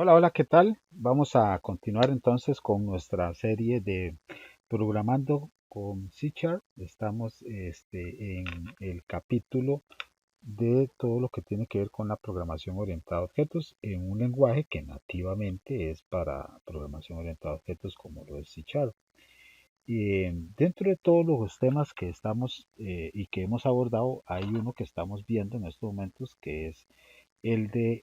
Hola, hola, ¿qué tal? Vamos a continuar entonces con nuestra serie de programando con C Sharp. Estamos en el capítulo de todo lo que tiene que ver con la programación orientada a objetos en un lenguaje que nativamente es para programación orientada a objetos como lo es C Sharp. Dentro de todos los temas que estamos y que hemos abordado, hay uno que estamos viendo en estos momentos que es el de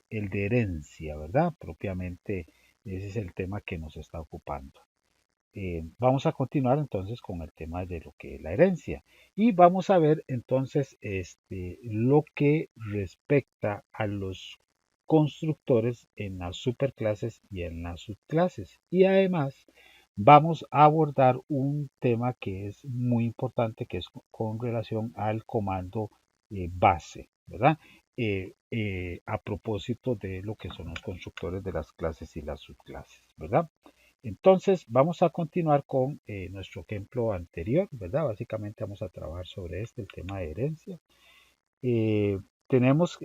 herencia, ¿verdad? Propiamente ese es el tema que nos está ocupando. Vamos a continuar entonces con el tema de lo que es la herencia y vamos a ver entonces lo que respecta a los constructores en las superclases y en las subclases. Y además vamos a abordar un tema que es muy importante, que es con relación al comando base, ¿verdad? A propósito de lo que son los constructores de las clases y las subclases, ¿verdad? Entonces, vamos a continuar con nuestro ejemplo anterior, ¿verdad? Básicamente vamos a trabajar sobre el tema de herencia. Tenemos,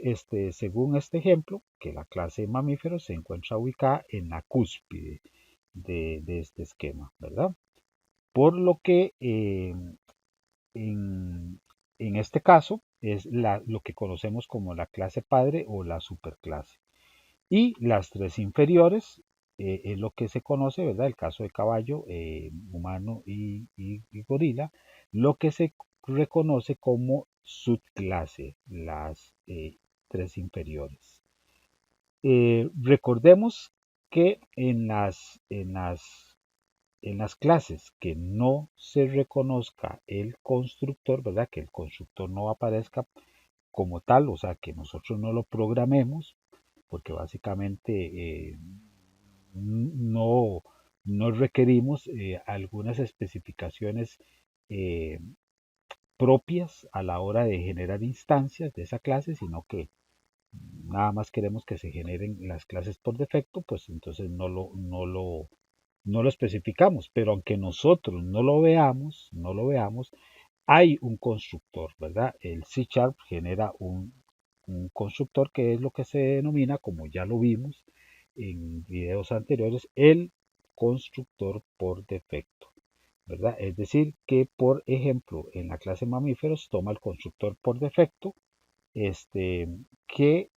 según este ejemplo, que la clase de mamíferos se encuentra ubicada en la cúspide de este esquema, ¿verdad? Por lo que en, en este caso es lo que conocemos como la clase padre o la superclase. Y las tres inferiores es lo que se conoce, ¿verdad? El caso de caballo, humano y gorila, lo que se reconoce como subclase, las tres inferiores. Recordemos que en las clases que no se reconozca el constructor, ¿verdad? Que el constructor no aparezca como tal, o sea, que nosotros no lo programemos, porque básicamente no, no requerimos algunas especificaciones eh, propias a la hora de generar instancias de esa clase, sino que nada más queremos que se generen las clases por defecto, pues entonces no lo especificamos, pero aunque nosotros no lo veamos, hay un constructor, ¿verdad? El C Sharp genera un constructor que es lo que se denomina, como ya lo vimos en videos anteriores, el constructor por defecto, ¿verdad? Es decir, que por ejemplo en la clase mamíferos toma el constructor por defecto, que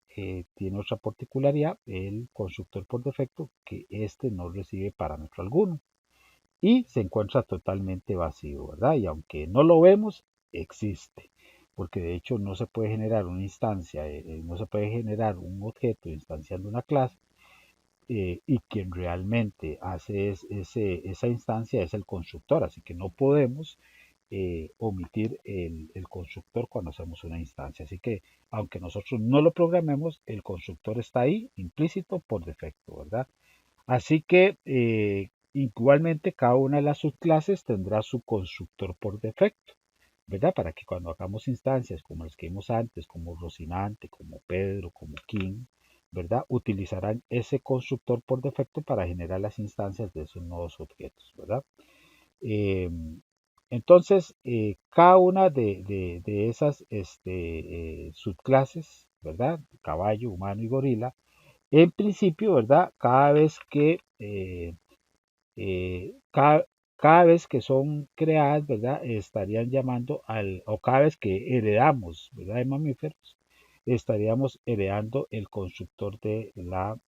tiene otra particularidad, el constructor por defecto, que no recibe parámetro alguno y se encuentra totalmente vacío, ¿verdad? Y aunque no lo vemos, existe, porque de hecho no se puede generar una instancia, no se puede generar un objeto instanciando una clase, y quien realmente hace esa instancia es el constructor, así que no podemos omitir el constructor cuando hacemos una instancia. Así que aunque nosotros no lo programemos, el constructor está ahí implícito por defecto, ¿verdad? Así que igualmente cada una de las subclases tendrá su constructor por defecto, ¿verdad? Para que cuando hagamos instancias como las que vimos antes, como Rocinante, como Pedro, como King, ¿verdad? Utilizarán ese constructor por defecto para generar las instancias de esos nuevos objetos, ¿verdad? Eh, entonces, cada una de esas subclases, ¿verdad? Caballo, humano y gorila, en principio, ¿verdad? Cada vez que son creadas, ¿verdad? Estarían llamando o cada vez que heredamos, ¿verdad? De mamíferos, estaríamos heredando el constructor de la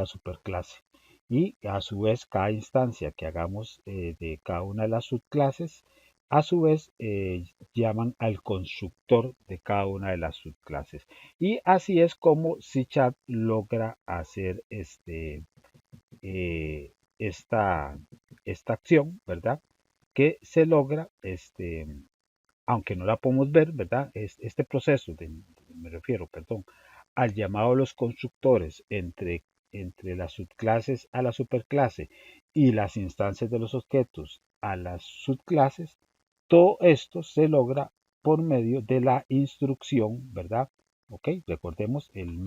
superclase. Y a su vez, cada instancia que hagamos de cada una de las subclases, a su vez llaman al constructor de cada una de las subclases. Y así es como C# logra hacer eh, esta, esta acción, ¿verdad? Que se logra, aunque no la podemos ver, ¿verdad? Este proceso, me refiero, perdón, al llamado de los constructores entre las subclases a la superclase y las instancias de los objetos a las subclases, todo esto se logra por medio de la instrucción, ¿verdad? Ok, recordemos el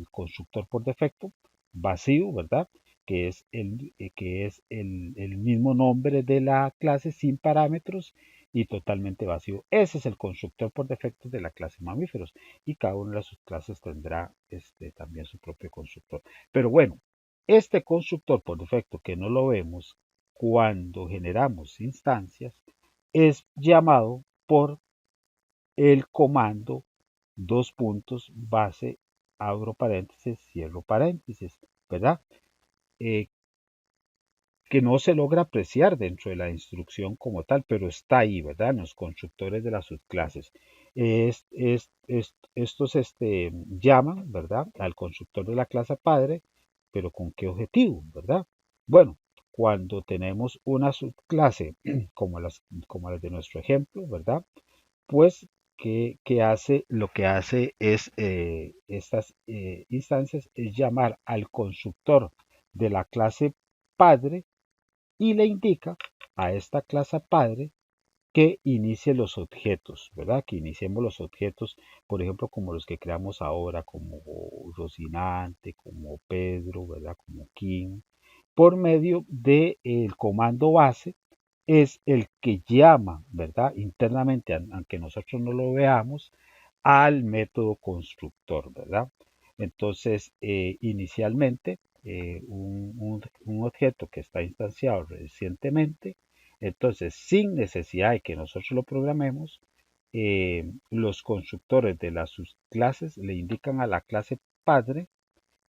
constructor por defecto, vacío, ¿verdad? Que es el mismo nombre de la clase sin parámetros y totalmente vacío. Ese es el constructor por defecto de la clase mamíferos y cada una de las subclases tendrá también su propio constructor. Pero bueno, este constructor por defecto que no lo vemos cuando generamos instancias es llamado por el comando dos puntos base, abro paréntesis, cierro paréntesis, ¿verdad? Eh, que no se logra apreciar dentro de la instrucción como tal, pero está ahí, ¿verdad? En los constructores de las subclases. Estos llaman, ¿verdad? Al constructor de la clase padre, pero ¿con qué objetivo, ¿verdad? Bueno, cuando tenemos una subclase como las de nuestro ejemplo, ¿verdad? Pues, ¿qué hace? Lo que hace es, estas instancias, es llamar al constructor de la clase padre y le indica a esta clase padre que inicie los objetos, ¿verdad? Que iniciemos los objetos, por ejemplo, como los que creamos ahora, como Rocinante, como Pedro, ¿verdad? Como Kim, por medio del comando base, es el que llama, ¿verdad? Internamente, aunque nosotros no lo veamos, al método constructor, ¿verdad? Entonces, inicialmente, un objeto que está instanciado recientemente, entonces, sin necesidad de que nosotros lo programemos, los constructores de las subclases le indican a la clase padre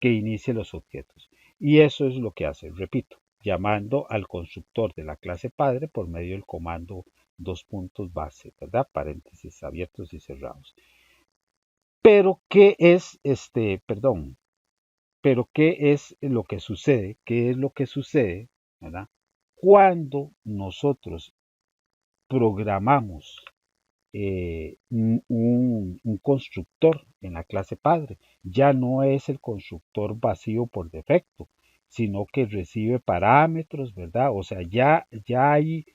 que inicie los objetos. Y eso es lo que hace, repito, llamando al constructor de la clase padre por medio del comando dos puntos base, ¿verdad? Paréntesis abiertos y cerrados. Pero, ¿qué es perdón? Pero, ¿qué es lo que sucede? ¿Qué es lo que sucede, ¿verdad? Cuando nosotros programamos un constructor en la clase padre. Ya no es el constructor vacío por defecto, sino que recibe parámetros, ¿verdad? O sea, ya hay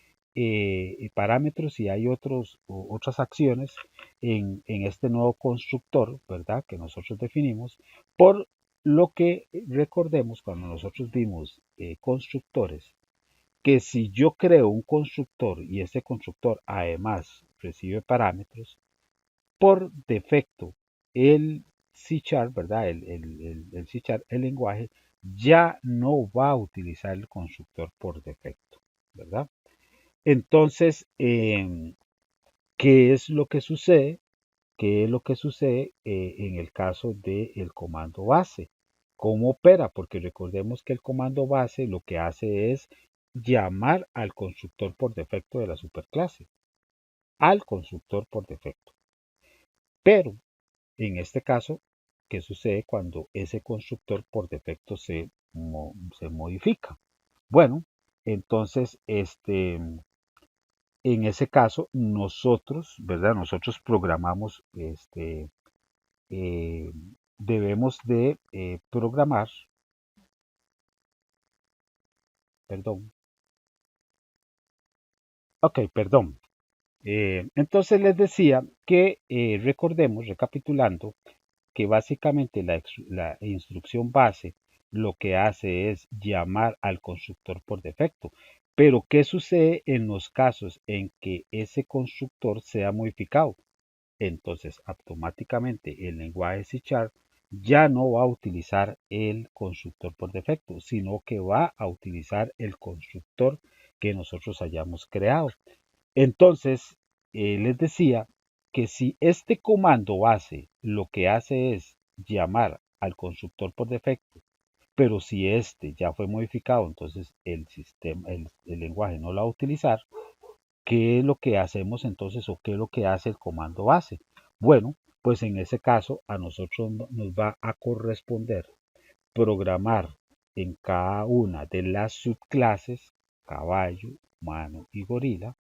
parámetros y hay otras acciones en este nuevo constructor, ¿verdad? Que nosotros definimos, por lo que recordemos cuando nosotros vimos constructores que si yo creo un constructor y ese constructor además recibe parámetros, por defecto el C Sharp, ¿verdad? El C Sharp, el lenguaje, ya no va a utilizar el constructor por defecto, ¿verdad? Entonces, ¿qué es lo que sucede? ¿Qué es lo que sucede en el caso del comando base? ¿Cómo opera? Porque recordemos que el comando base lo que hace es llamar al constructor por defecto de la superclase, al constructor por defecto. Pero en este caso, ¿qué sucede cuando ese constructor por defecto se modifica? Bueno, entonces, en ese caso, nosotros, ¿verdad? Nosotros programamos eh, debemos de programar, perdón, ok, perdón. Entonces les decía que recordemos, recapitulando, que básicamente la instrucción base lo que hace es llamar al constructor por defecto. Pero, ¿qué sucede en los casos en que ese constructor sea modificado? Entonces automáticamente el lenguaje C# ya no va a utilizar el constructor por defecto, sino que va a utilizar el constructor que nosotros hayamos creado. Entonces, les decía que si este comando base lo que hace es llamar al constructor por defecto, pero si este ya fue modificado, entonces el lenguaje no lo va a utilizar. ¿Qué es lo que hacemos entonces o qué es lo que hace el comando base? Bueno, pues en ese caso a nosotros nos va a corresponder programar en cada una de las subclases, caballo, humano y gorila,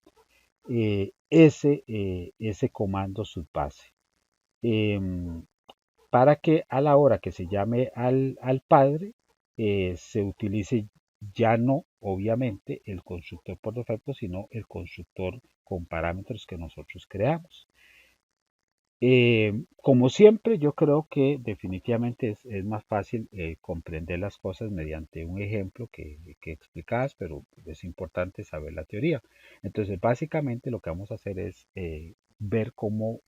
ese comando subbase. Em, para que a la hora que se llame al padre, se utilice ya no, obviamente, el constructor por defecto, sino el constructor con parámetros que nosotros creamos. Como siempre, yo creo que definitivamente es más fácil comprender las cosas mediante un ejemplo que explicas, pero es importante saber la teoría. Entonces, básicamente lo que vamos a hacer es ver cómo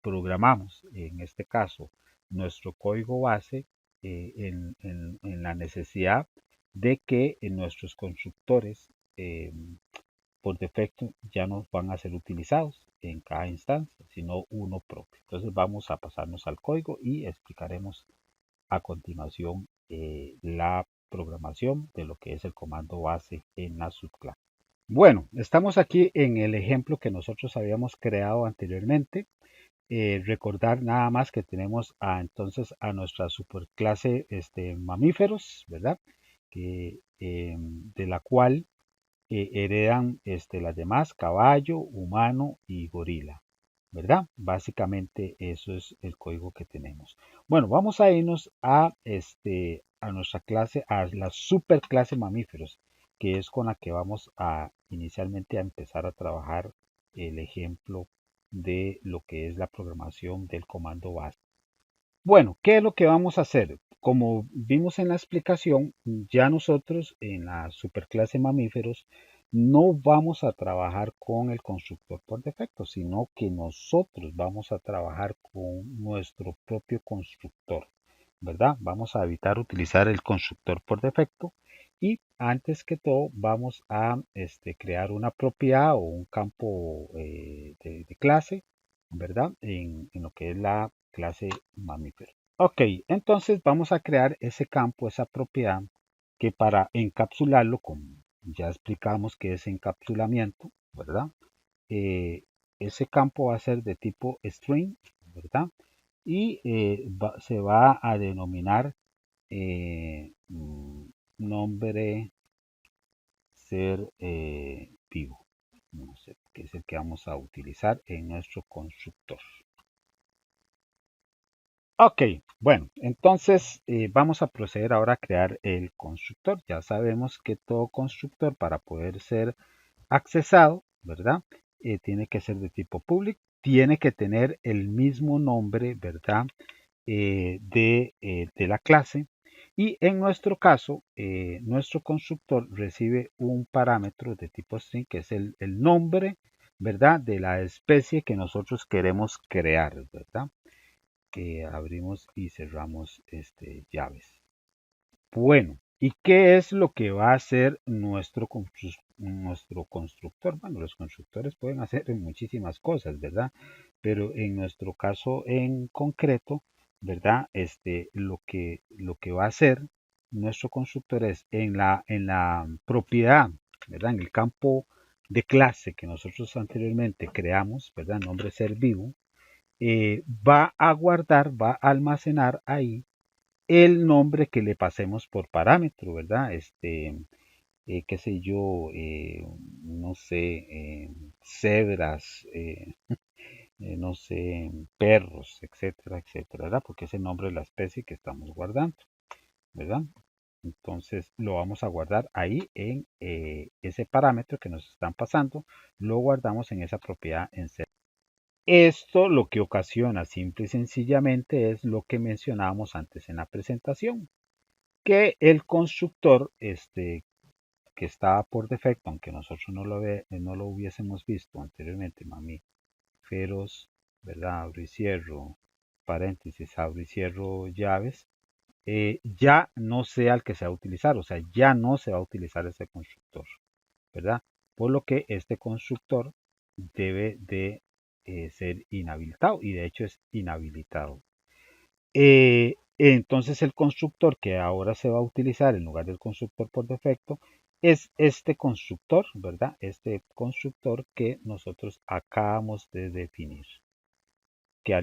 programamos, en este caso, nuestro código base en la necesidad de que nuestros constructores por defecto ya no van a ser utilizados en cada instancia, sino uno propio. Entonces vamos a pasarnos al código y explicaremos a continuación la programación de lo que es el comando base en la subclase. Bueno, estamos aquí en el ejemplo que nosotros habíamos creado anteriormente. Recordar nada más que tenemos entonces a nuestra superclase mamíferos, ¿verdad? De la cual heredan las demás, caballo, humano y gorila, ¿verdad? Básicamente eso es el código que tenemos. Bueno, vamos a irnos a nuestra clase, a la superclase mamíferos, que es con la que vamos a inicialmente a empezar a trabajar el ejemplo de lo que es la programación del comando base. Bueno, ¿qué es lo que vamos a hacer? Como vimos en la explicación, ya nosotros en la superclase mamíferos no vamos a trabajar con el constructor por defecto, sino que nosotros vamos a trabajar con nuestro propio constructor, ¿verdad? Vamos a evitar utilizar el constructor por defecto y antes que todo vamos a crear una propiedad o un campo de clase, ¿verdad? En lo que es la clase mamífero. Ok, entonces vamos a crear ese campo, esa propiedad, que para encapsularlo, como ya explicamos que es encapsulamiento, ¿verdad? Eh, ese campo va a ser de tipo string, ¿verdad? Y se va a denominar nombre ser vivo, no sé, que es el que vamos a utilizar en nuestro constructor. Ok, bueno, entonces vamos a proceder ahora a crear el constructor. Ya sabemos que todo constructor para poder ser accesado, ¿verdad? Tiene que ser de tipo public, tiene que tener el mismo nombre, ¿verdad? De la clase. Y en nuestro caso, nuestro constructor recibe un parámetro de tipo string, que es el nombre, ¿verdad? De la especie que nosotros queremos crear, ¿verdad? Abrimos y cerramos llaves. Bueno, ¿y qué es lo que va a hacer nuestro constructor? Bueno, los constructores pueden hacer muchísimas cosas, ¿verdad? Pero en nuestro caso en concreto, ¿verdad? Lo que va a hacer nuestro constructor es en la propiedad, ¿verdad? En el campo de clase que nosotros anteriormente creamos, ¿verdad? Nombre ser vivo, va a guardar, va a almacenar ahí el nombre que le pasemos por parámetro, ¿verdad? Qué sé yo, no sé, cebras, no sé, perros, etcétera, etcétera, ¿verdad? Porque es el nombre de la especie que estamos guardando, ¿verdad? Entonces lo vamos a guardar ahí en ese parámetro que nos están pasando, lo guardamos en esa propiedad en C. Esto lo que ocasiona simple y sencillamente es lo que mencionábamos antes en la presentación, que el constructor que estaba por defecto, aunque nosotros no lo hubiésemos visto anteriormente, mamíferos, ¿verdad? Abro y cierro, paréntesis, abro y cierro llaves, ya no sea el que se va a utilizar, o sea, ya no se va a utilizar ese constructor, ¿verdad? Por lo que este constructor debe de ser inhabilitado y de hecho es inhabilitado. Entonces el constructor que ahora se va a utilizar en lugar del constructor por defecto es este constructor, ¿verdad? Este constructor que nosotros acabamos de definir, que a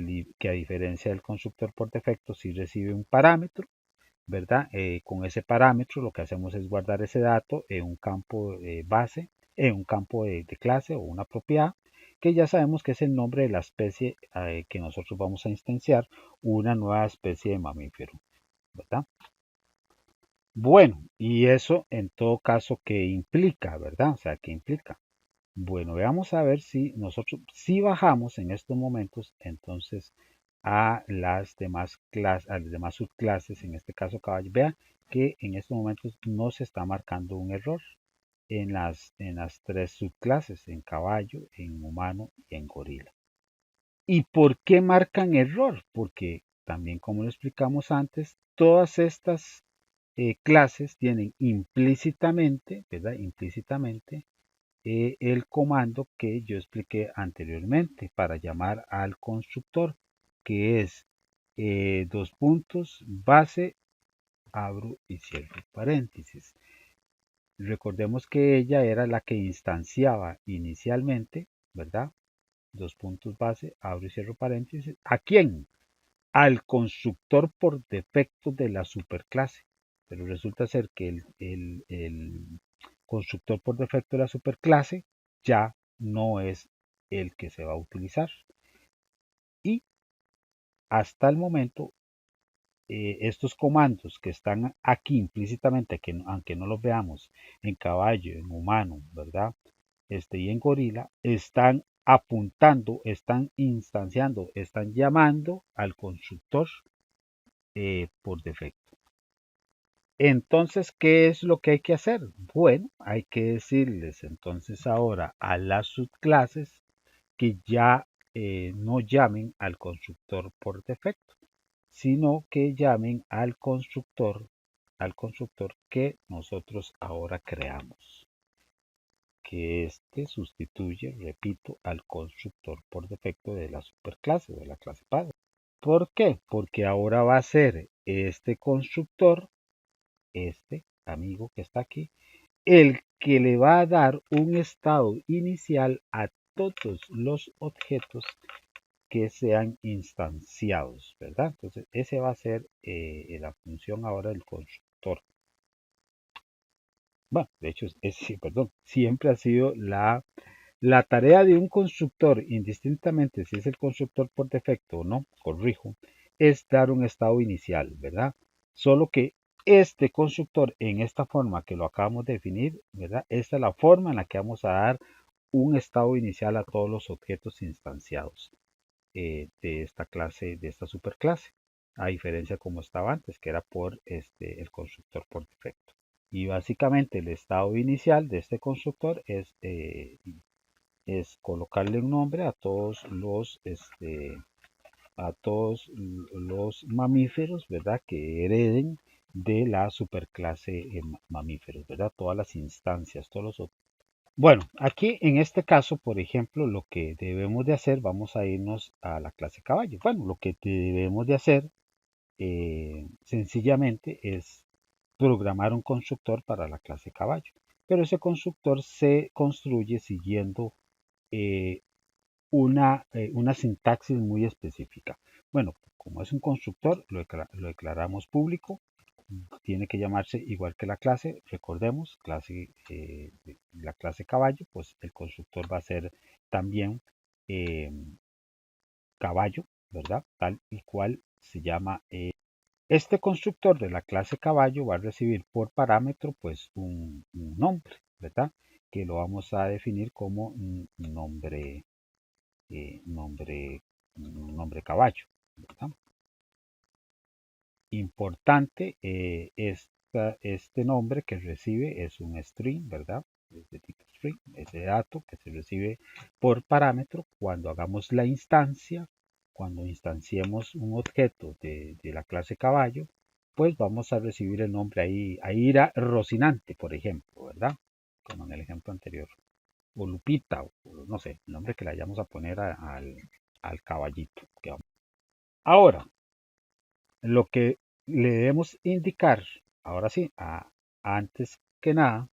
diferencia del constructor por defecto sí recibe un parámetro, ¿verdad? Con ese parámetro lo que hacemos es guardar ese dato en un campo base, en un campo de clase o una propiedad, que ya sabemos que es el nombre de la especie que nosotros vamos a instanciar, una nueva especie de mamífero, ¿verdad? Bueno, y eso en todo caso, ¿qué implica, verdad? O sea, ¿qué implica? Bueno, veamos a ver si nosotros, si bajamos en estos momentos, entonces a las demás clases, a las demás subclases, en este caso caballo, vea que en estos momentos no se está marcando un error en las tres subclases, en caballo, en humano y en gorila. ¿Y por qué marcan error? Porque también, como lo explicamos antes, todas estas clases tienen implícitamente, ¿verdad? Implícitamente el comando que yo expliqué anteriormente para llamar al constructor, que es dos puntos, base, abro y cierro paréntesis. Recordemos que ella era la que instanciaba inicialmente, ¿verdad? Dos puntos base, abro y cierro paréntesis. ¿A quién? Al constructor por defecto de la superclase. Pero resulta ser que el constructor por defecto de la superclase ya no es el que se va a utilizar. Y hasta el momento, estos comandos que están aquí implícitamente, que aunque no los veamos en caballo, en humano, ¿verdad? Y en gorila, están apuntando, están instanciando, están llamando al constructor por defecto. Entonces, ¿qué es lo que hay que hacer? Bueno, hay que decirles entonces ahora a las subclases que ya no llamen al constructor por defecto, sino que llamen al constructor que nosotros ahora creamos. Que este sustituye, repito, al constructor por defecto de la superclase, de la clase padre. ¿Por qué? Porque ahora va a ser este constructor, este amigo que está aquí, el que le va a dar un estado inicial a todos los objetos que sean instanciados, ¿verdad? Entonces, ese va a ser la función ahora del constructor. Bueno, de hecho, perdón, siempre ha sido la tarea de un constructor, indistintamente si es el constructor por defecto o no, corrijo, es dar un estado inicial, ¿verdad? Solo que este constructor, en esta forma que lo acabamos de definir, ¿verdad? Esta es la forma en la que vamos a dar un estado inicial a todos los objetos instanciados de esta clase, de esta superclase, a diferencia como estaba antes, que era por el constructor por defecto. Y básicamente el estado inicial de este constructor es colocarle un nombre a todos los mamíferos, ¿verdad? Que hereden de la superclase mamíferos, ¿verdad? Todas las instancias, todos los... Bueno, aquí en este caso, por ejemplo, lo que debemos de hacer, vamos a irnos a la clase caballo. Bueno, lo que debemos de hacer sencillamente es programar un constructor para la clase caballo. Pero ese constructor se construye siguiendo eh, una sintaxis muy específica. Bueno, como es un constructor, lo declaramos público, tiene que llamarse igual que la clase, recordemos, la clase caballo, pues el constructor va a ser también eh, caballo, ¿verdad? Tal y cual se llama. Este constructor de la clase caballo va a recibir por parámetro pues un nombre, ¿verdad? Que lo vamos a definir como un nombre nombre, caballo, ¿verdad? Importante, este nombre que recibe es un string, ¿verdad? Es de tipo string, ese dato que se recibe por parámetro cuando hagamos la instancia, cuando instanciemos un objeto de la clase caballo, pues vamos a recibir el nombre ahí irá Rocinante, por ejemplo, ¿verdad? Como en el ejemplo anterior. O Lupita, o no sé, el nombre que le vayamos a poner al caballito. Ahora, lo que le debemos indicar, ahora sí, antes que nada,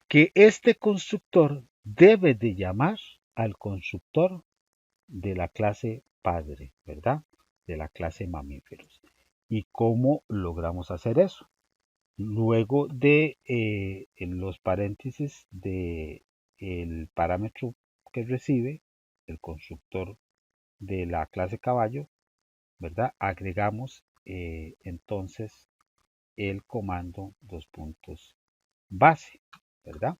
que este constructor debe de llamar al constructor de la clase padre, ¿verdad? De la clase mamíferos. ¿Y cómo logramos hacer eso? Luego de en los paréntesis de el parámetro que recibe el constructor de la clase caballo, ¿verdad? Agregamos entonces el comando dos puntos base, ¿verdad?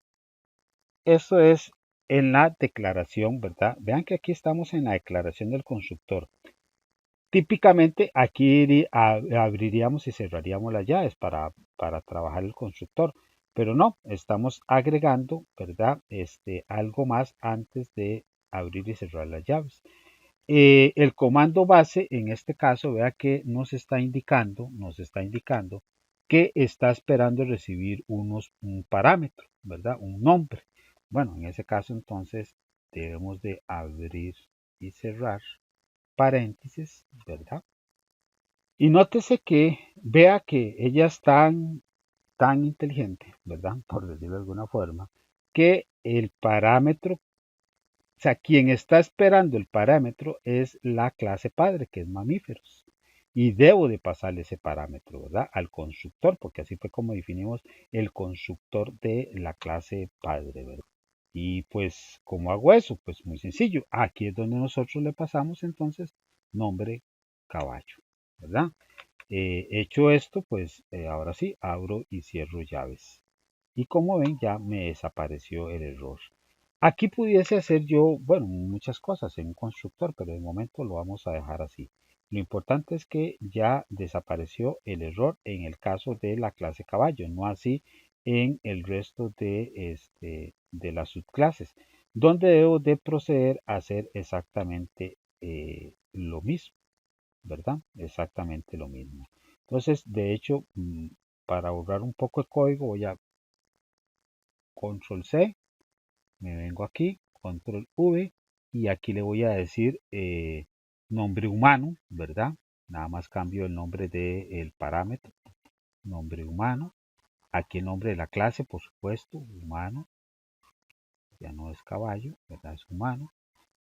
Eso es en la declaración, ¿verdad? Vean que aquí estamos en la declaración del constructor. Típicamente aquí abriríamos y cerraríamos las llaves para trabajar el constructor, pero no, estamos agregando, ¿verdad? Algo más antes de abrir y cerrar las llaves. El comando base, en este caso, vea que nos está indicando que está esperando recibir un parámetro, ¿verdad? Un nombre. Bueno, en ese caso, entonces, debemos de abrir y cerrar paréntesis, ¿verdad? Y nótese que vea que ella es tan inteligente, ¿verdad? Por decirlo de alguna forma, que el parámetro, o sea, quien está esperando el parámetro es la clase padre, que es mamíferos. Y debo de pasarle ese parámetro, ¿verdad? Al constructor, porque así fue como definimos el constructor de la clase padre, ¿verdad? Y pues, ¿cómo hago eso? Pues muy sencillo. Aquí es donde nosotros le pasamos entonces nombre caballo, ¿verdad? Hecho esto, pues ahora sí, abro y cierro llaves. Y como ven, ya me desapareció el error. Aquí pudiese hacer yo, bueno, muchas cosas en un constructor, pero de momento lo vamos a dejar así. Lo importante es que ya desapareció el error en el caso de la clase caballo, no así en el resto de las subclases, donde debo de proceder a hacer exactamente lo mismo, ¿verdad? Exactamente lo mismo. Entonces, de hecho, para ahorrar un poco el código, voy a control C, me vengo aquí, control V, y aquí le voy a decir nombre humano, ¿verdad? Nada más cambio el nombre del parámetro, nombre humano. Aquí el nombre de la clase, por supuesto, humano, ya no es caballo, ¿verdad? Es humano.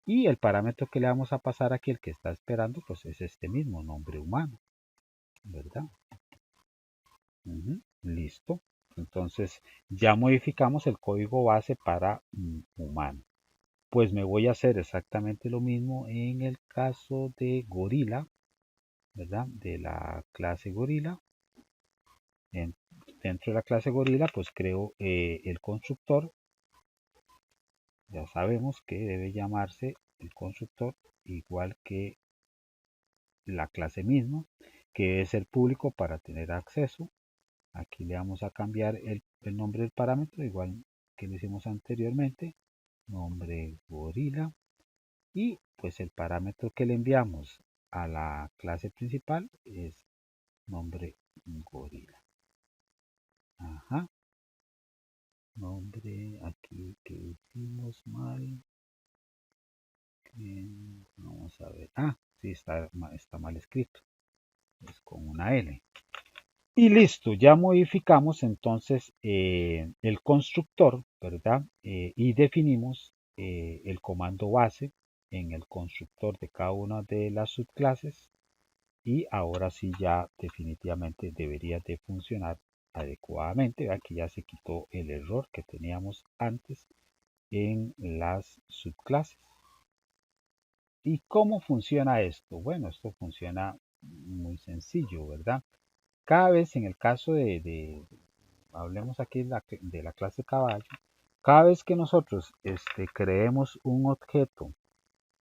Y el parámetro que le vamos a pasar aquí, el que está esperando, pues es este mismo, nombre humano, ¿verdad? Listo. Entonces ya modificamos el código base para humano. Pues me voy a hacer exactamente lo mismo en el caso de gorila, ¿verdad? De la clase gorila. Dentro de la clase gorila, pues creo el constructor. Ya sabemos que debe llamarse el constructor igual que la clase misma, que es el público para tener acceso. Aquí le vamos a cambiar el nombre del parámetro, igual que lo hicimos anteriormente, nombre gorila. Y pues el parámetro que le enviamos a la clase principal es nombre gorila. Ajá. Nombre aquí que hicimos mal. Vamos a ver. Ah, sí, está mal escrito. Es con una L. Y listo, ya modificamos entonces el constructor, ¿verdad? Y definimos el comando base en el constructor de cada una de las subclases. Y ahora sí ya definitivamente debería de funcionar adecuadamente. Aquí ya se quitó el error que teníamos antes en las subclases. ¿Y cómo funciona esto? Bueno, esto funciona muy sencillo, ¿verdad? Cada vez en el caso hablemos aquí de la clase caballo, cada vez que nosotros creemos un objeto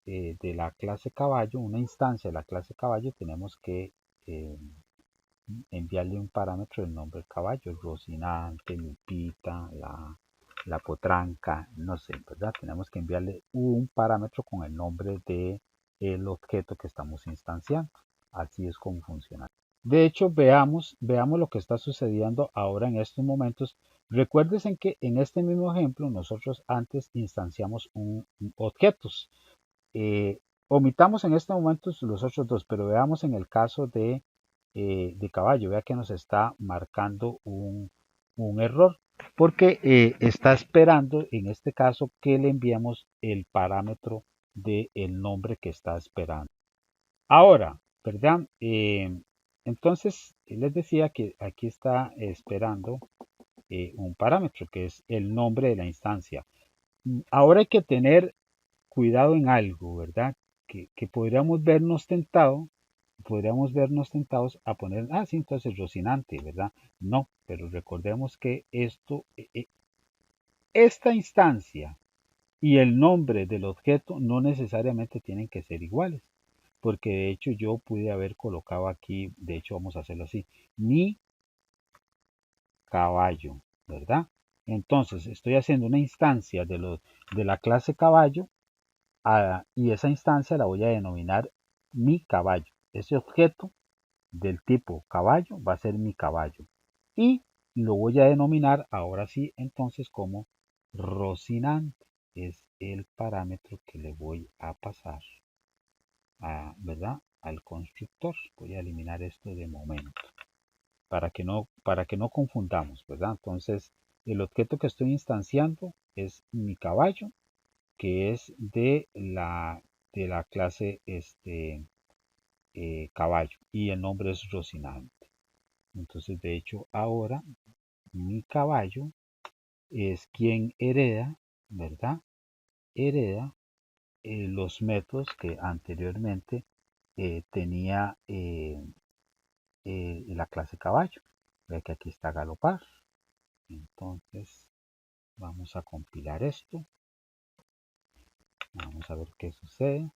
de la clase caballo, una instancia de la clase caballo, tenemos que eh, enviarle un parámetro del nombre del caballo, Rocinante, Lupita, la potranca, no sé, ¿verdad? Tenemos que enviarle un parámetro con el nombre del objeto que estamos instanciando. Así es como funciona. De hecho, veamos lo que está sucediendo ahora en estos momentos. Recuérdense que en este mismo ejemplo nosotros antes instanciamos objetos. Omitamos en este momento los otros dos, pero veamos en el caso de caballo. Vea que nos está marcando un error porque está esperando en este caso que le enviemos el parámetro del nombre que está esperando. Ahora, ¿verdad? Entonces, les decía que aquí está esperando un parámetro que es el nombre de la instancia. Ahora hay que tener cuidado en algo, ¿verdad? Que podríamos vernos tentados a poner, sí, entonces Rocinante, ¿verdad? No, pero recordemos que esta instancia Y el nombre del objeto no necesariamente tienen que ser iguales, porque de hecho yo pude haber colocado aquí, de hecho vamos a hacerlo así, mi caballo, ¿verdad? Entonces estoy haciendo una instancia de la clase caballo y esa instancia la voy a denominar mi caballo. Ese objeto del tipo caballo va a ser mi caballo. Y lo voy a denominar ahora sí entonces como Rocinante. Es el parámetro que le voy a pasar ¿verdad? Al constructor. Voy a eliminar esto de momento para que no confundamos, ¿verdad? Entonces, el objeto que estoy instanciando es mi caballo, que es de la clase caballo, y el nombre es Rocinante. Entonces, de hecho, ahora mi caballo es quien hereda, ¿verdad? Hereda los métodos que anteriormente tenía la clase caballo. Ve que aquí está galopar. Entonces vamos a compilar esto. Vamos a ver qué sucede.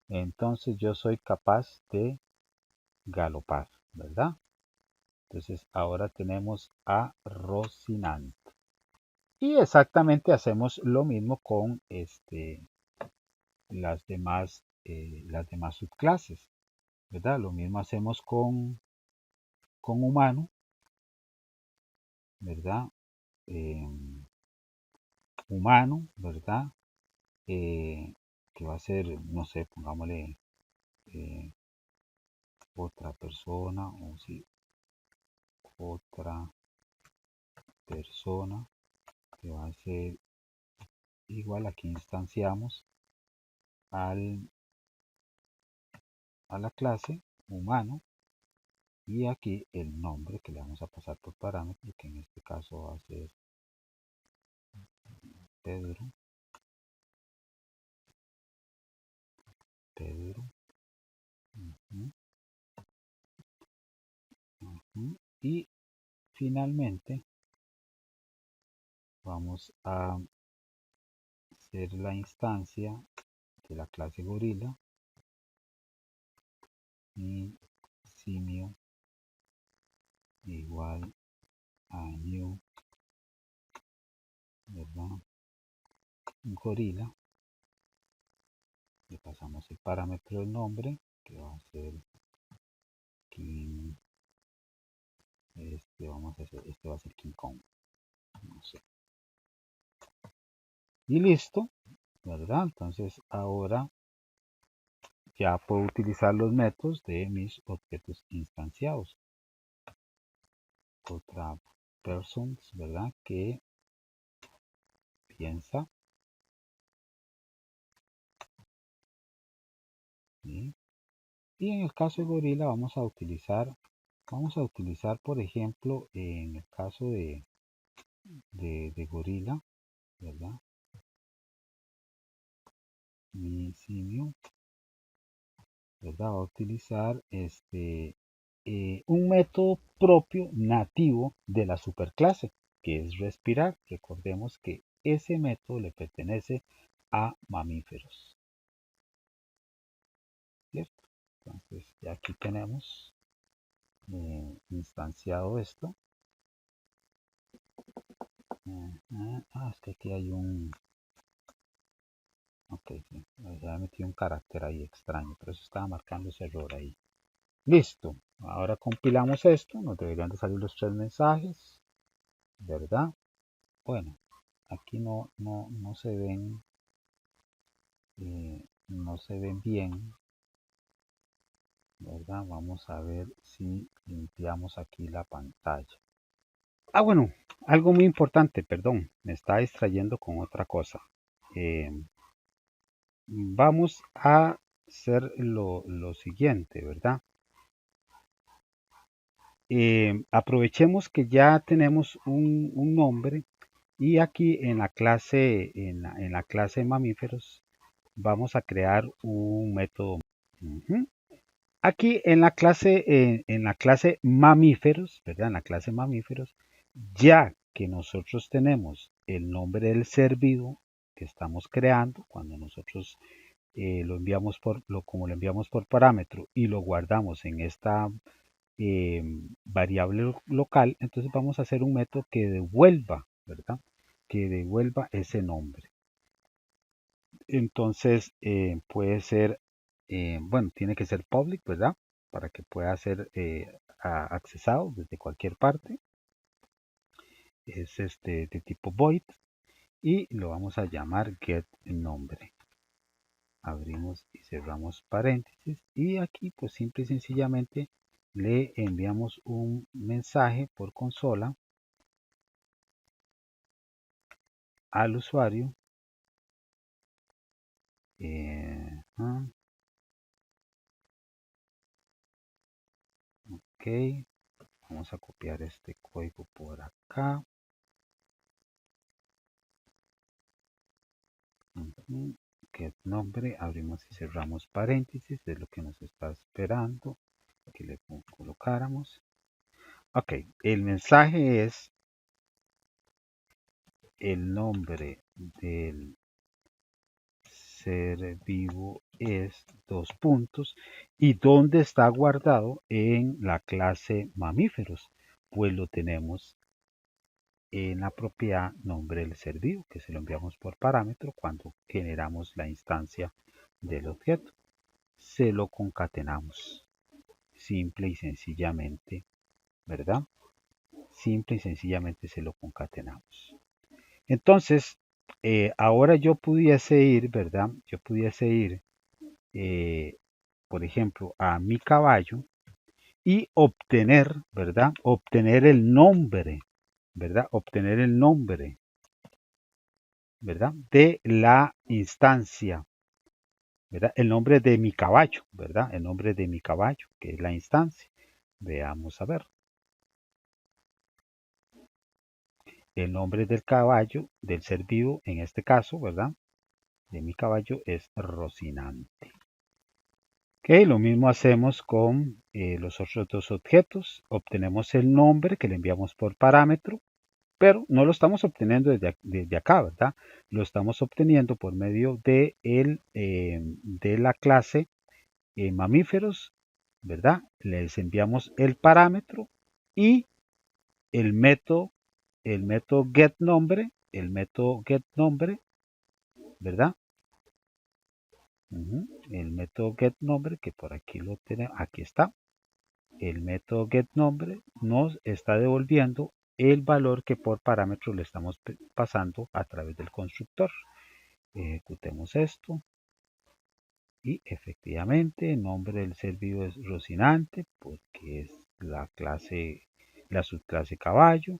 Entonces yo soy capaz de galopar, ¿verdad? Entonces ahora tenemos a Rocinante. Y exactamente hacemos lo mismo con las demás subclases, ¿verdad? Lo mismo hacemos con humano, ¿verdad? Humano, ¿verdad? Que va a ser, no sé, pongámosle otra persona o si otra persona que va a ser igual. Aquí instanciamos a la clase humano y aquí el nombre que le vamos a pasar por parámetro, que en este caso va a ser Pedro. Pedro. Y finalmente vamos a hacer la instancia de la clase gorila y simio igual a new, ¿verdad? Gorila. Le pasamos el parámetro del nombre que va a ser King. Vamos a hacer, este va a ser King Kong, no sé. Y listo, ¿verdad? Entonces ahora ya puedo utilizar los métodos de mis objetos instanciados. Otra persons, ¿verdad? Que piensa. ¿Sí? Y en el caso de gorila vamos a utilizar, por ejemplo, en el caso de gorila, ¿verdad? Mi simio, ¿verdad? Va a utilizar un método propio nativo de la superclase, que es respirar. Recordemos que ese método le pertenece a mamíferos, ¿cierto? Entonces ya aquí tenemos instanciado esto. Es que aquí hay un... Ok, sí, ya metí un carácter ahí extraño, pero eso estaba marcando ese error ahí. Listo, ahora compilamos esto, nos deberían de salir los 3 mensajes, ¿verdad? Bueno, aquí no se ven, no se ven bien, ¿verdad? Vamos a ver si limpiamos aquí la pantalla. Bueno, algo muy importante, perdón, me está distrayendo con otra cosa. Vamos a hacer lo siguiente, ¿verdad? Aprovechemos que ya tenemos un nombre y aquí en la clase en la clase mamíferos vamos a crear un método. Aquí en la clase mamíferos, ¿verdad? En la clase mamíferos, ya que nosotros tenemos el nombre del ser vivo que estamos creando, cuando nosotros como lo enviamos por parámetro y lo guardamos en esta variable local, entonces vamos a hacer un método que devuelva, ¿verdad? Que devuelva ese nombre. Entonces puede ser, bueno, tiene que ser public, ¿verdad? Para que pueda ser accesado desde cualquier parte. Es de tipo void y lo vamos a llamar get nombre. Abrimos y cerramos paréntesis y aquí pues simple y sencillamente le enviamos un mensaje por consola al usuario. Ok, vamos a copiar este código por acá. Get nombre, abrimos y cerramos paréntesis, es lo que nos está esperando que le colocáramos. Ok, el mensaje es el nombre del ser vivo es dos puntos y dónde está guardado en la clase mamíferos, pues lo tenemos en la propiedad nombre del ser vivo que se lo enviamos por parámetro cuando generamos la instancia del objeto. Se lo concatenamos simple y sencillamente, ¿verdad? Simple y sencillamente se lo concatenamos. Entonces, ahora yo pudiese ir, ¿verdad? Yo pudiese ir, por ejemplo, a mi caballo y obtener, ¿verdad? Obtener el nombre, ¿verdad? Obtener el nombre, ¿verdad? De la instancia, ¿verdad? El nombre de mi caballo, ¿verdad? El nombre de mi caballo, que es la instancia. Veamos a ver. El nombre del caballo, del ser vivo, en este caso, ¿verdad? De mi caballo es Rocinante. Ok, lo mismo hacemos con los otros dos objetos. Obtenemos el nombre que le enviamos por parámetro, pero no lo estamos obteniendo desde acá, ¿verdad? Lo estamos obteniendo por medio de la clase mamíferos, ¿verdad? Les enviamos el parámetro y el método, el método getNombre, el método getNombre, ¿verdad? El método getNombre, que por aquí lo tenemos, aquí está. El método getNombre nos está devolviendo el valor que por parámetro le estamos pasando a través del constructor. Ejecutemos esto. Y efectivamente el nombre del ser vivo es Rocinante porque es la subclase caballo.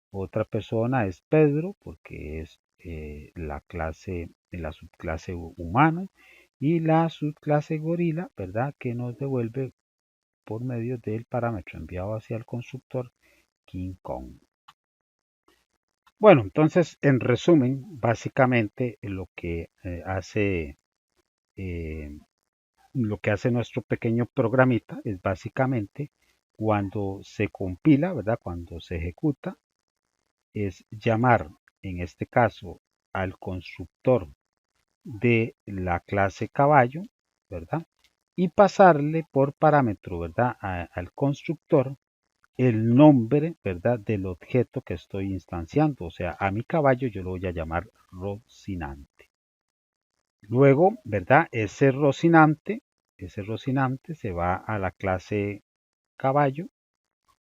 Otra persona es Pedro porque es la subclase humano. Y la subclase gorila, ¿verdad? Que nos devuelve por medio del parámetro enviado hacia el constructor King Kong. Bueno, entonces en resumen, básicamente lo que hace nuestro pequeño programita es básicamente cuando se compila, ¿verdad? Cuando se ejecuta, es llamar, en este caso, al constructor de la clase caballo, ¿verdad? Y pasarle por parámetro, ¿verdad? Al constructor el nombre, ¿verdad? Del objeto que estoy instanciando. O sea, a mi caballo yo lo voy a llamar Rocinante. Luego, ¿verdad? Ese Rocinante se va a la clase caballo.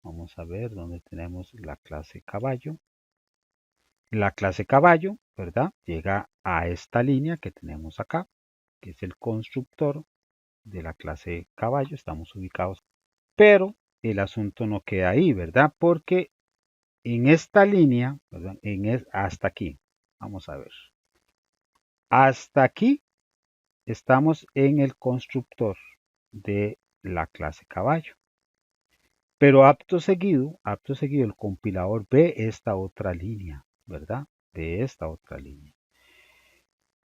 Vamos a ver dónde tenemos la clase caballo. La clase caballo, ¿verdad? Llega a esta línea que tenemos acá, que es el constructor de la clase caballo. Estamos ubicados. Pero el asunto no queda ahí, ¿verdad? Porque en esta línea, ¿verdad? Hasta aquí. Vamos a ver. Hasta aquí estamos en el constructor de la clase caballo. Pero acto seguido el compilador ve esta otra línea, ¿verdad? De esta otra línea.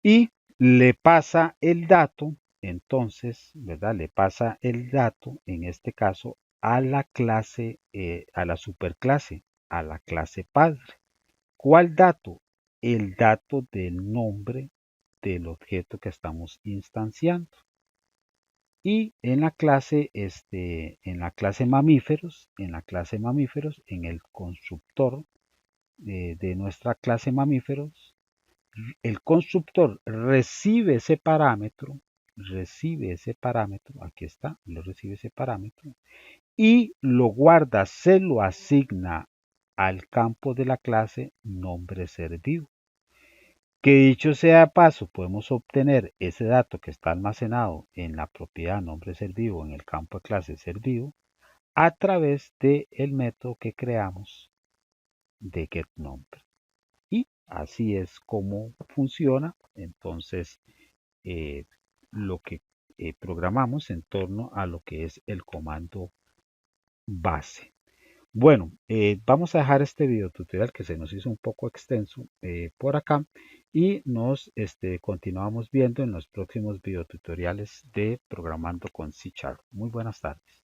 Y le pasa el dato, entonces, ¿verdad? Le pasa el dato, en este caso, a la clase, a la superclase, a la clase padre. ¿Cuál dato? El dato del nombre del objeto que estamos instanciando. Y en la clase, mamíferos, en el constructor de nuestra clase mamíferos, el constructor recibe ese parámetro, aquí está, lo recibe ese parámetro, y lo guarda, se lo asigna al campo de la clase nombre ser vivo. Que dicho sea de paso, podemos obtener ese dato que está almacenado en la propiedad nombre ser vivo, en el campo de clase ser vivo, a través del método que creamos de getNumber. Y así es como funciona entonces eh, lo que programamos en torno a lo que es el comando base. Bueno, vamos a dejar este video tutorial que se nos hizo un poco extenso por acá y nos continuamos viendo en los próximos videotutoriales de programando con C#. Muy buenas tardes.